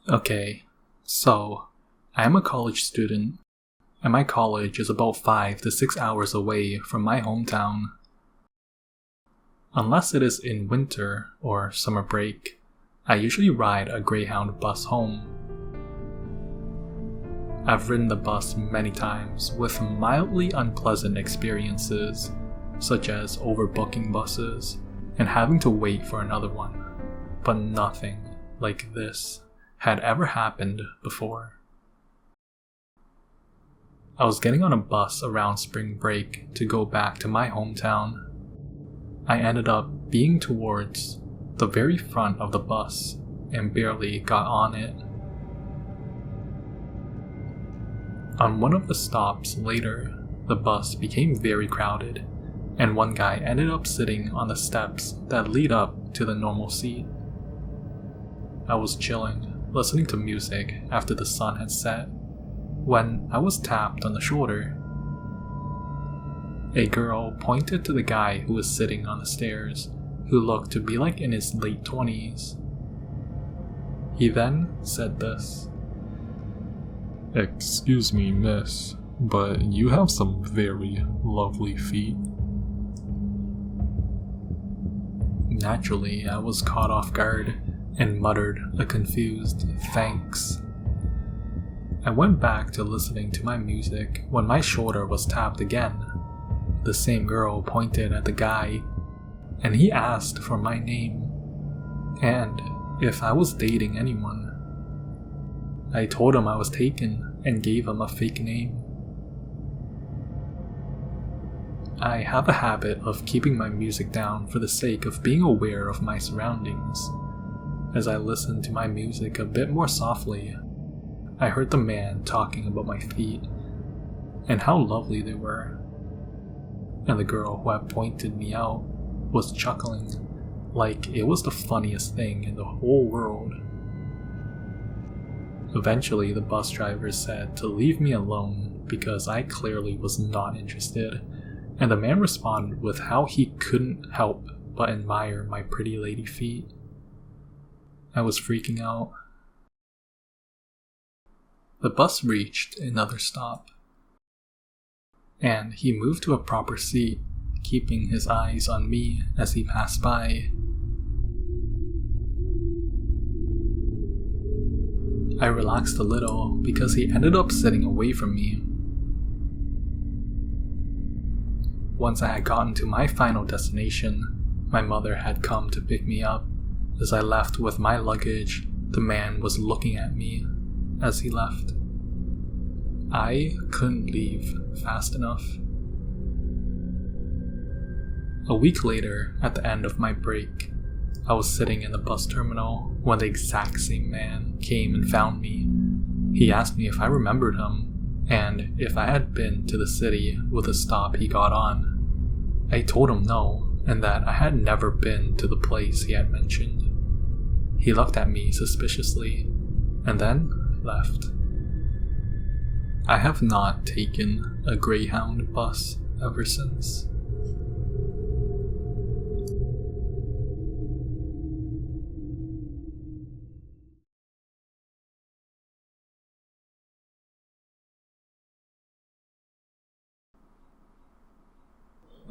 Okay, so I am a college student, and my college is about 5 to 6 hours away from my hometown. Unless it is in winter or summer break, I usually ride a Greyhound bus home. I've ridden the bus many times with mildly unpleasant experiences, such as overbooking buses and having to wait for another one, but nothing like this had ever happened before. I was getting on a bus around spring break to go back to my hometown. I ended up being towards the very front of the bus and barely got on it. On one of the stops later, the bus became very crowded, and one guy ended up sitting on the steps that lead up to the normal seat. I was chilling, listening to music after the sun had set, when I was tapped on the shoulder. A girl pointed to the guy who was sitting on the stairs, who looked to be like in his late 20s. He then said this: "Excuse me, miss, but you have some very lovely feet." Naturally, I was caught off guard and muttered a confused thanks. I went back to listening to my music when my shoulder was tapped again. The same girl pointed at the guy, and he asked for my name, and if I was dating anyone. I told him I was taken and gave him a fake name. I have a habit of keeping my music down for the sake of being aware of my surroundings. As I listened to my music a bit more softly, I heard the man talking about my feet and how lovely they were. And the girl who had pointed me out was chuckling like it was the funniest thing in the whole world. Eventually, the bus driver said to leave me alone because I clearly was not interested, and the man responded with how he couldn't help but admire my pretty lady feet. I was freaking out. The bus reached another stop, and he moved to a proper seat, keeping his eyes on me as he passed by. I relaxed a little because he ended up sitting away from me. Once I had gotten to my final destination, my mother had come to pick me up. As I left with my luggage, the man was looking at me as he left. I couldn't leave fast enough. A week later, at the end of my break, I was sitting in the bus terminal when the exact same man came and found me. He asked me if I remembered him, and if I had been to the city with the stop he got on. I told him no, and that I had never been to the place he had mentioned. He looked at me suspiciously, and then left. I have not taken a Greyhound bus ever since.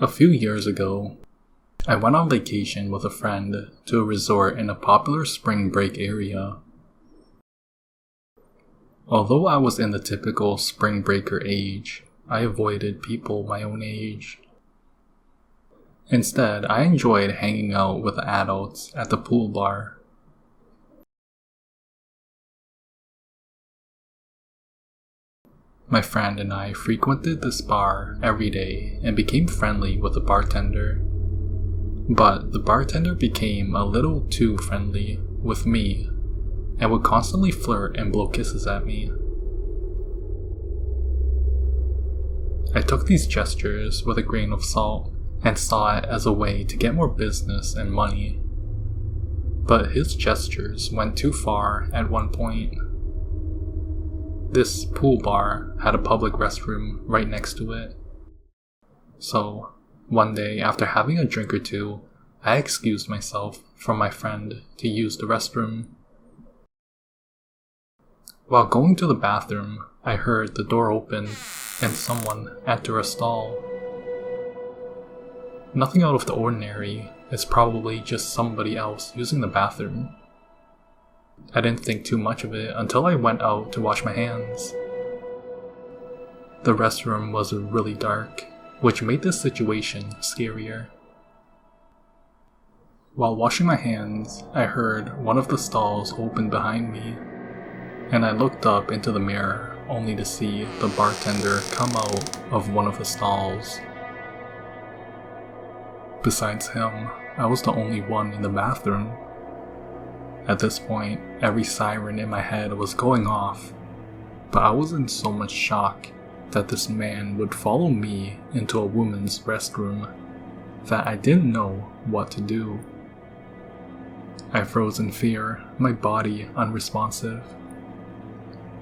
A few years ago, I went on vacation with a friend to a resort in a popular spring break area. Although I was in the typical spring breaker age, I avoided people my own age. Instead, I enjoyed hanging out with adults at the pool bar. My friend and I frequented this bar every day and became friendly with the bartender. But the bartender became a little too friendly with me and would constantly flirt and blow kisses at me. I took these gestures with a grain of salt and saw it as a way to get more business and money. But his gestures went too far at one point. This pool bar had a public restroom right next to it. So, one day after having a drink or two, I excused myself from my friend to use the restroom. While going to the bathroom, I heard the door open and someone enter a stall. Nothing out of the ordinary, it's probably just somebody else using the bathroom. I didn't think too much of it until I went out to wash my hands. The restroom was really dark, which made this situation scarier. While washing my hands, I heard one of the stalls open behind me, and I looked up into the mirror only to see the bartender come out of one of the stalls. Besides him, I was the only one in the bathroom. At this point, every siren in my head was going off, but I was in so much shock that this man would follow me into a woman's restroom that I didn't know what to do. I froze in fear, my body unresponsive.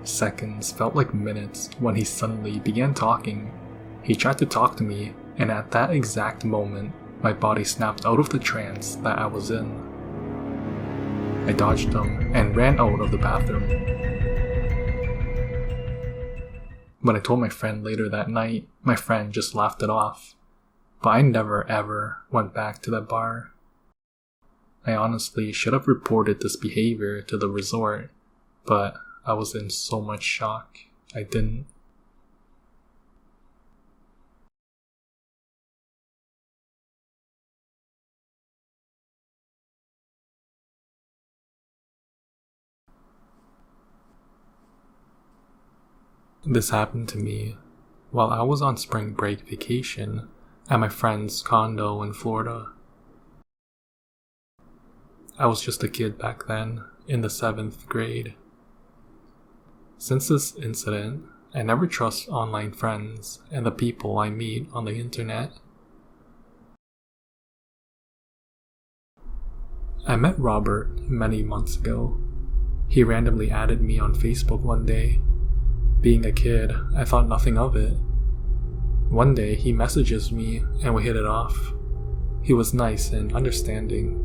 Seconds felt like minutes when he suddenly began talking. He tried to talk to me, and at that exact moment, my body snapped out of the trance that I was in. I dodged him and ran out of the bathroom. When I told my friend later that night, my friend just laughed it off. But I never ever went back to that bar. I honestly should have reported this behavior to the resort, but I was in so much shock, I didn't. This happened to me while I was on spring break vacation at my friend's condo in Florida. I was just a kid back then, in the 7th grade. Since this incident, I never trust online friends and the people I meet on the internet. I met Robert many months ago. He randomly added me on Facebook one day. Being a kid, I thought nothing of it. One day he messages me and we hit it off. He was nice and understanding.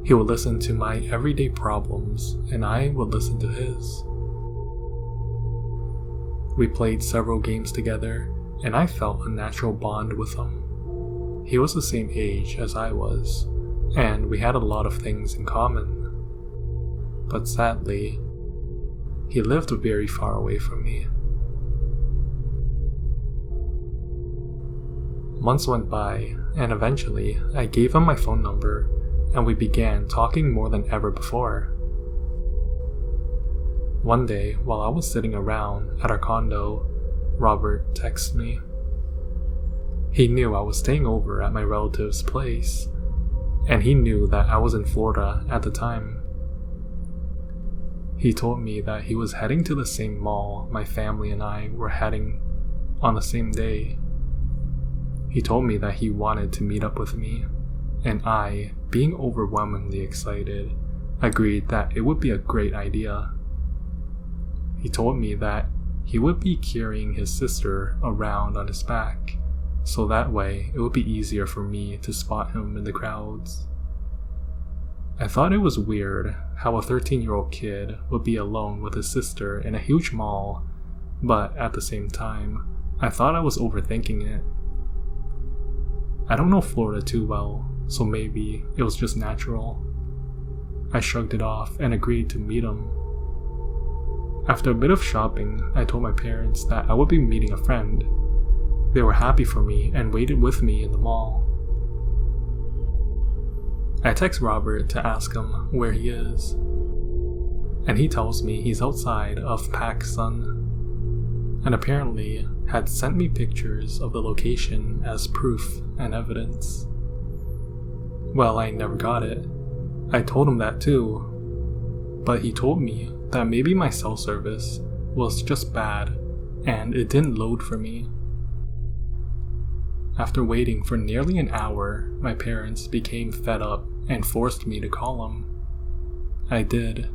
He would listen to my everyday problems and I would listen to his. We played several games together and I felt a natural bond with him. He was the same age as I was, and we had a lot of things in common. But sadly, he lived very far away from me. Months went by, and eventually I gave him my phone number, and we began talking more than ever before. One day, while I was sitting around at our condo, Robert texted me. He knew I was staying over at my relative's place, and he knew that I was in Florida at the time. He told me that he was heading to the same mall my family and I were heading on the same day. He told me that he wanted to meet up with me, and I, being overwhelmingly excited, agreed that it would be a great idea. He told me that he would be carrying his sister around on his back, so that way it would be easier for me to spot him in the crowds. I thought it was weird how a 13-year-old kid would be alone with his sister in a huge mall, but at the same time, I thought I was overthinking it. I don't know Florida too well, so maybe it was just natural. I shrugged it off and agreed to meet him. After a bit of shopping, I told my parents that I would be meeting a friend. They were happy for me and waited with me in the mall. I text Robert to ask him where he is, and he tells me he's outside of PacSun, and apparently had sent me pictures of the location as proof and evidence. Well, I never got it. I told him that too, but he told me that maybe my cell service was just bad and it didn't load for me. After waiting for nearly an hour, my parents became fed up and forced me to call him. I did,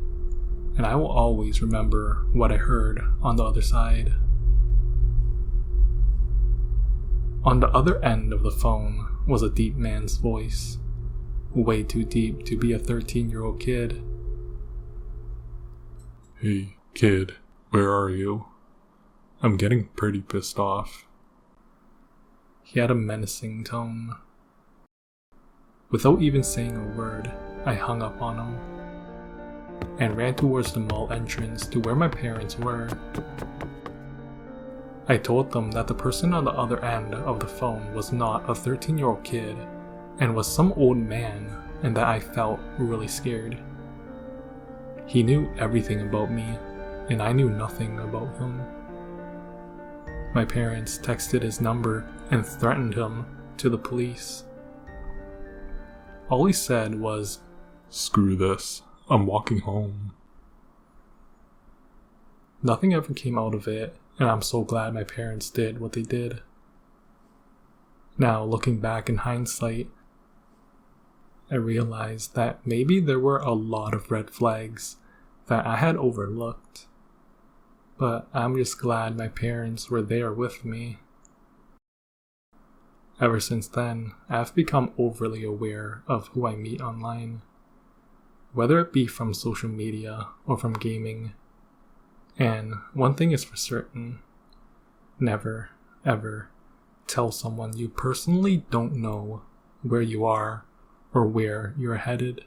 and I will always remember what I heard on the other side. On the other end of the phone was a deep man's voice, way too deep to be a 13-year-old kid. Hey, kid, Where are you? I'm getting pretty pissed off. He had a menacing tone. Without even saying a word, I hung up on him and ran towards the mall entrance to where my parents were. I told them that the person on the other end of the phone was not a 13-year-old kid and was some old man, and that I felt really scared. He knew everything about me, and I knew nothing about him. My parents texted his number and threatened him to the police. All he said was, "Screw this, I'm walking home." Nothing ever came out of it, and I'm so glad my parents did what they did. Now, looking back in hindsight, I realized that maybe there were a lot of red flags that I had overlooked. But I'm just glad my parents were there with me. Ever since then, I've become overly aware of who I meet online, whether it be from social media or from gaming. And one thing is for certain: never, ever tell someone you personally don't know where you are or where you're headed.